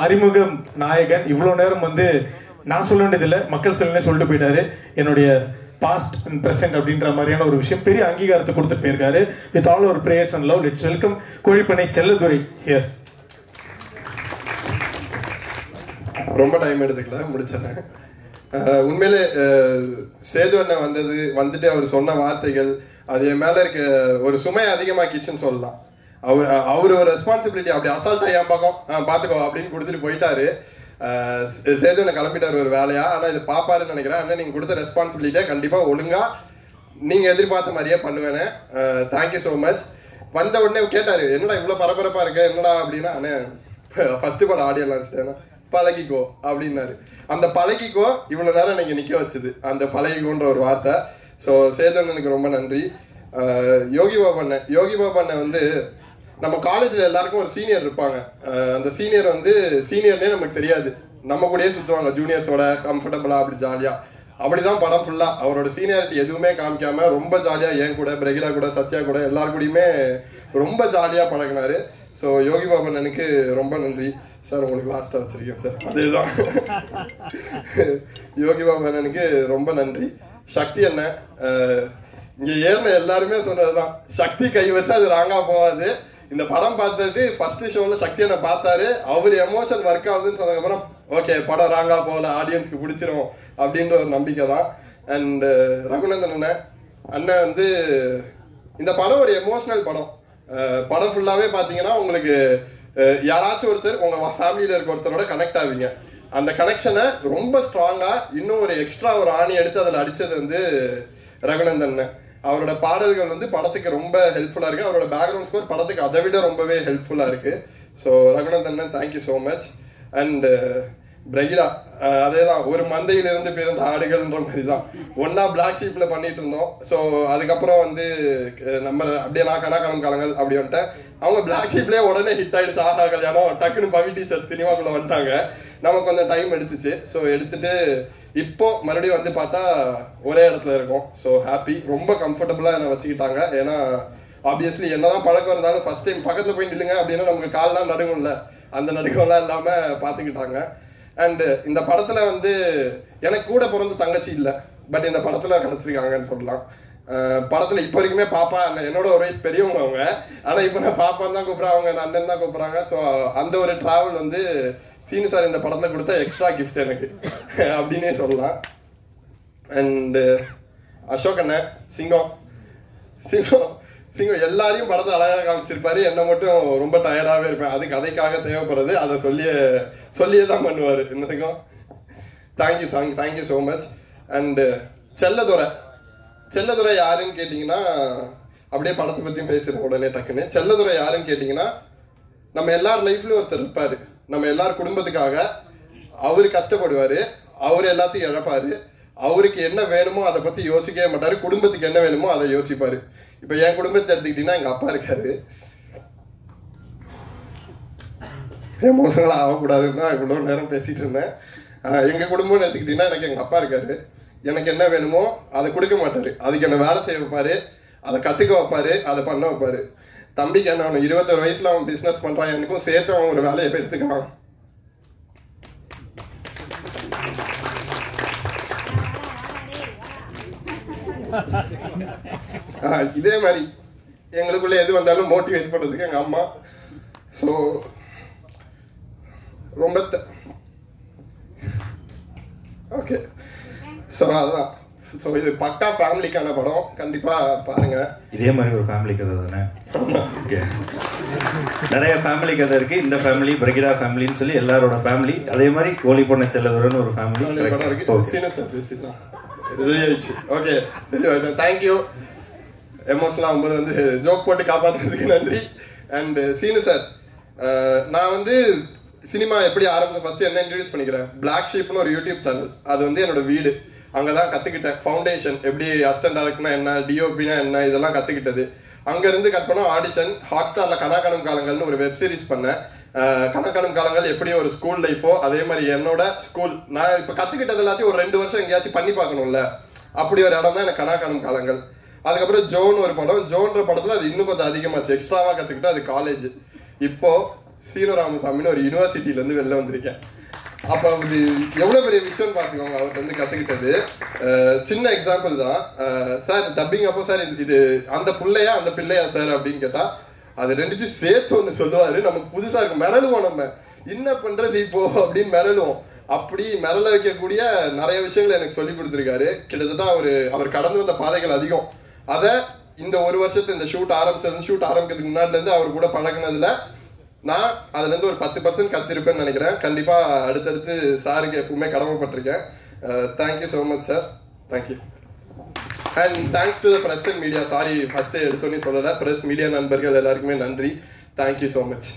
அறிமுக நாயகன் இவ்வளவு நேரம் நான் சொல்ல வேண்டியதில்லை, மக்கள் சிலனே சொல்லிட்டு போயிட்டாரு. என்னுடைய பாஸ்ட் அண்ட் பிரசன்ட் அப்படின்ற மாதிரியான ஒரு விஷயம் பெரிய அங்கீகாரத்தை கொடுத்துட்டு போயிருக்காரு. வித் ஆல் அவர் prayers and love, let's welcome Kozhippanai Chelladurai here. ரொம்ப டைம் எடுத்துக்கல, முடிச்சிடறேன். உண்மையிலே சேது அண்ணன் வந்துட்டு அவர் சொன்ன வார்த்தைகள் அது என் மேல இருக்க ஒரு சுமையை அதிகமாக்கிச்சுன்னு சொல்லலாம். அவர் ஒரு ரெஸ்பான்சிபிலிட்டி அப்படி அசால்ட்டா என் பக்கம் பாத்துக்கோ அப்படின்னு கொடுத்துட்டு போயிட்டாரு. சேது அண்ணன் கிளம்பிட்டாரு ஒரு வேலையா. ஆனா இது பாப்பாருன்னு நினைக்கிறேன். அண்ணன் நீங்க கொடுத்த ரெஸ்பான்சிபிலிட்டியா கண்டிப்பா ஒழுங்கா நீங்க எதிர்பார்த்த மாதிரியே பண்ணுவேன்னு. Thank you so much. வந்த உடனே கேட்டாரு, என்னடா இவ்வளவு பரபரப்பா இருக்க, என்னடா அப்படின்னா, அண்ணன் ஃபர்ஸ்ட் படம் ஆடியோ லான்ச் பழகிக்கோ அப்படின்னாரு. அந்த பழகிக்கோ இவ்வளவு நேரம் எனக்கு நிக்க வச்சுது, அந்த பழகிக்கோன்ற ஒரு வார்த்தை. ஸோ சேதனனுக்கு ரொம்ப நன்றி. யோகி பாபா அண்ணன் நம்ம காலேஜ்ல எல்லாருக்கும் ஒரு சீனியர் இருப்பாங்க. அந்த சீனியர் சீனியர்னே நமக்கு தெரியாது, நம்ம கூடயே சுத்துவாங்க ஜூனியர்ஸோட கம்ஃபர்டபுளா அப்படி ஜாலியா. அப்படிதான் படம் ஃபுல்லா அவரோட சீனியாரிட்டி எதுவுமே காமிக்காம ரொம்ப ஜாலியா என் கூட, பிரகிடா கூட, சத்யா கூட எல்லாரு கூடயுமே ரொம்ப ஜாலியா பழகினாரு. ஸோ யோகி பாபா அண்ணனுக்கு ரொம்ப நன்றி சார். உங்களுக்கு லாஸ்டா வச்சிருக்கேன் சார், அதேதான். யோகி பாபா அண்ணனுக்கு ரொம்ப நன்றி. சக்தி அண்ணன் இங்க ஏறின எல்லாருமே சொன்னதுதான், சக்தி கை வச்சா அது ராங்கா போகாது. இந்த படம் பார்த்தது ஃபர்ஸ்ட் ஷோல சக்தி அண்ணன் பார்த்தாரு, அவர் எமோஷன் ஒர்க் ஆகுதுன்னு சொன்னதுக்கப்புறம் ஓகே படம் ராங்கா போகல, ஆடியன்ஸ்க்கு பிடிச்சிரும் அப்படின்ற ஒரு நம்பிக்கை தான். அண்ட் ரகுநந்தன் அண்ணன் இந்த படம் ஒரு எமோஷனல் படம். படம் ஃபுல்லாவே பாத்தீங்கன்னா உங்களுக்கு யாராச்சும் ஒருத்தர் உங்க ஃபேமிலியில இருக்க ஒருத்தரோட கனெக்ட் ஆவீங்க. அந்த கனெக்ஷனை ரொம்ப ஸ்ட்ராங்கா இன்னும் ஒரு எக்ஸ்ட்ரா ஒரு ஆணி எடுத்து அதில் அடிச்சது ரகுநந்தன். அவரோட பாடல்கள் படத்துக்கு ரொம்ப ஹெல்ப்ஃபுல்லா இருக்கு. அவரோட பேக்ரவுண்ட் ஸ்கோர் படத்துக்கு அதை விட ரொம்பவே ஹெல்ப்ஃபுல்லா இருக்கு. So Raghunandan thank you so much. And Brigida அதேதான், ஒரு மந்தையிலிருந்து பிறந்த ஆடுகள்ன்ற மாதிரி தான் ஒன்னா பிளாக் ஷீப்ல பண்ணிட்டு இருந்தோம். ஸோ அதுக்கப்புறம் நம்ம அப்படியே நான் கணக்கான காலங்கள் அப்படி வந்துட்டேன். அவங்க பிளாக் ஷீப்லயே உடனே ஹிட் ஆயிடுச்சு, ஆஹா கல்யாணம், டக்குன்னு பவி டீச்சர் சினிமாக்குள்ள வந்துட்டாங்க. நமக்கு கொஞ்சம் டைம் எடுத்துச்சு. ஸோ எடுத்துட்டு இப்போ மறுபடியும் பார்த்தா ஒரே இடத்துல இருக்கும். ஸோ ஹாப்பி, ரொம்ப கம்ஃபர்டபுளா என்ன வச்சுக்கிட்டாங்க. ஏன்னா ஆப்வியஸ்லி என்னதான் பழக்கம் இருந்தாலும் ஃபர்ஸ்ட் டைம் பக்கத்துல போய் நில்லுங்க அப்படின்னா நமக்கு கால்லாம் நடுங்கும்ல, அந்த நடுக்கம்லாம் இல்லாம பாத்துக்கிட்டாங்க. அண்ட் இந்த படத்துல எனக்கு கூட பிறந்த தங்கச்சி இல்ல, பட் இந்த படத்துல கிடைச்சிருக்காங்கன்னு சொல்லலாம். படத்துல இப்ப வரைக்குமே பாப்பா என்னோட ஒரு வயசு பெரியவங்க அவங்க, ஆனா இப்ப நான் பாப்பான்னு தான் கூப்பிடுறேன், அவங்க அண்ணன் தான் கூப்பிடுறாங்க. ஸோ அந்த ஒரு டிராவல் சீனு சார் இந்த படத்துல கொடுத்த எக்ஸ்ட்ரா கிஃப்ட் எனக்கு அப்படின்னே சொல்லலாம். அண்ட் அசோக் அண்ணன் சிங்கம் எல்லாரையும் படத்தை அழகாக காமிச்சிருப்பாரு. என்ன மட்டும் ரொம்ப டயர்டாவே இருப்பேன், அது கதைக்காக தேவைப்படுறது, அதை சொல்லியே தான் பண்ணுவாரு. என்னதுக்கும் thank you so much. And Chelladurai யாருன்னு கேட்டீங்கன்னா, அப்படியே படத்தை பத்தியும் பேசுறேன் உடனே டக்குன்னு. செல்லதுரை யாருன்னு கேட்டீங்கன்னா, நம்ம எல்லார் லைஃப்லயும் ஒருத்தர் இருப்பாரு. நம்ம எல்லார் குடும்பத்துக்காக அவரு கஷ்டப்படுவாரு, அவரு எல்லாத்தையும் இழப்பாரு. அவருக்கு என்ன வேணுமோ அதை பத்தி யோசிக்கவே மாட்டாரு, குடும்பத்துக்கு என்ன வேணுமோ அதை யோசிப்பாரு. இப்ப என் குடும்பத்தை எடுத்துக்கிட்டீங்கன்னா எங்க அப்பா இருக்காரு. எமோஷனலா ஆகக்கூடாதுன்னு தான் இவ்வளவு நேரம் பேசிட்டு இருந்தேன். எங்க குடும்பம்னு எடுத்துக்கிட்டீங்கன்னா எனக்கு எங்க அப்பா இருக்காரு. எனக்கு என்ன வேணுமோ அதை கொடுக்க மாட்டாரு, அதுக்கு என்ன வேலை செய்ய வைப்பாரு, அதை கத்துக்க வைப்பாரு, அதை பண்ண வைப்பாரு. தம்பிக்கு என்ன, அவன் 21 வயசுல அவன் பிசினஸ் பண்றான், எனக்கும் சேர்த்து அவன் ஒரு வேலையை எடுத்துக்கலாம். இதே மாதிரி எங்களுக்குள்ள எது வந்தாலும் மோட்டிவேட் பண்றதுக்கு எங்க அம்மா. ஸோ ரொம்ப ஓகே. ஸோ அதுதான். ஸோ இது பக்கா ஃபேமிலிக்கான படம், கண்டிப்பா பாருங்க. இதே மாதிரி ஒரு ஃபேமிலி கதை தானே. ஓகே, நிறைய ஃபேமிலி கதை இருக்கு. இந்த ஃபேமிலி பிரகிடா ஃபேமிலின்னு சொல்லி எல்லாரோட ஃபேமிலி, அதே மாதிரி கோழிப்பண்ணை செல்லதுரைன்னு ஒரு ஃபேமிலி படம் இருக்கு. ரெடி ஆயிடுச்சு. Okay, thank you. எமோஷனலா ஜோக் போட்டு காப்பாத்துறதுக்கு நன்றி. அண்ட் சீனு சார், நான் சினிமா எப்படி ஆரம்பிச்சேன் ஃபர்ஸ்ட் என்ன இன்ட்ரடியூஸ் பண்ணிக்கிறேன். பிளாக் ஷீப்னு ஒரு யூடியூப் சேனல், அது என்னோட வீடு. அங்கதான் கத்துக்கிட்டேன் ஃபவுண்டேஷன், எப்படி அசிஸ்டன்ட் டைரக்டர்னா என்ன, டிஓபினா என்ன, இதெல்லாம் கத்துக்கிட்டது. அங்க இருந்து கட் பண்ண ஆடிஷன். ஹாட்ஸ்டார்ல கனாகனம் காலங்கள்னு ஒரு வெப் சீரிஸ் பண்ணேன். கணக்கானும் காலங்கள் எப்படி ஒரு ஸ்கூல் லைஃபோ அதே மாதிரி என்னோட ஸ்கூல் நான் இப்ப கத்துக்கிட்டது எல்லாத்தையும் ஒரு 2 வருஷம் எங்கேயாச்சும் பண்ணி பார்க்கணும்ல, அப்படி ஒரு இடம் தான் எனக்கு கணக்கானும் காலங்கள். அதுக்கப்புறம் ஜோன் ஒரு படம். ஜோன்ற படத்துல அது இன்னும் கொஞ்சம் அதிகமாச்சு, எக்ஸ்ட்ராவா கத்துக்கிட்டு அது காலேஜ். இப்போ சீனராமசாமின்னு ஒரு யூனிவர்சிட்டியிலேருந்து வெளில வந்திருக்கேன். அப்போ அது எவ்வளோ பெரிய விஷயம் பார்த்துக்கோங்க அவர்கிட்ட வந்து கற்றுக்கிட்டது. சின்ன எக்ஸாம்பிள் தான். சார் டப்பிங் அப்போ சார் இது அந்த பிள்ளையா அந்த பிள்ளையா சார் அப்படின்னு கேட்டால் அது ரெண்டுச்சும் சேர்த்து ஒன்று சொல்லுவார். நமக்கு புதுசாக இருக்கும், மிரளுவோம், நம்ம என்ன பண்ணுறது இப்போ அப்படின்னு மிரளுவோம். அப்படி மிரள வைக்கக்கூடிய நிறைய விஷயங்கள் எனக்கு சொல்லி கொடுத்துருக்காரு. கிட்டத்தட்ட அவர் கடந்து வந்த பாதைகள் அதிகம். அதை இந்த ஒரு வருஷத்து இந்த ஷூட் ஆரம்பிக்கிறதுக்கு முன்னாடிலேருந்து அவர் கூட பழகினதுல நான் அதுலேருந்து ஒரு 10% கத்திருப்பேன்னு நினைக்கிறேன். கண்டிப்பாக அடுத்தடுத்து சாருக்கு எப்பவுமே கடமைப்பட்டிருக்கேன். Thank you so much sir. Thank you. And thanks to the press and media. Sorry ஃபர்ஸ்டே எடுத்தோன்னே சொல்லலை. பிரஸ் மீடியா நண்பர்கள் எல்லாருக்குமே நன்றி. Thank you so much.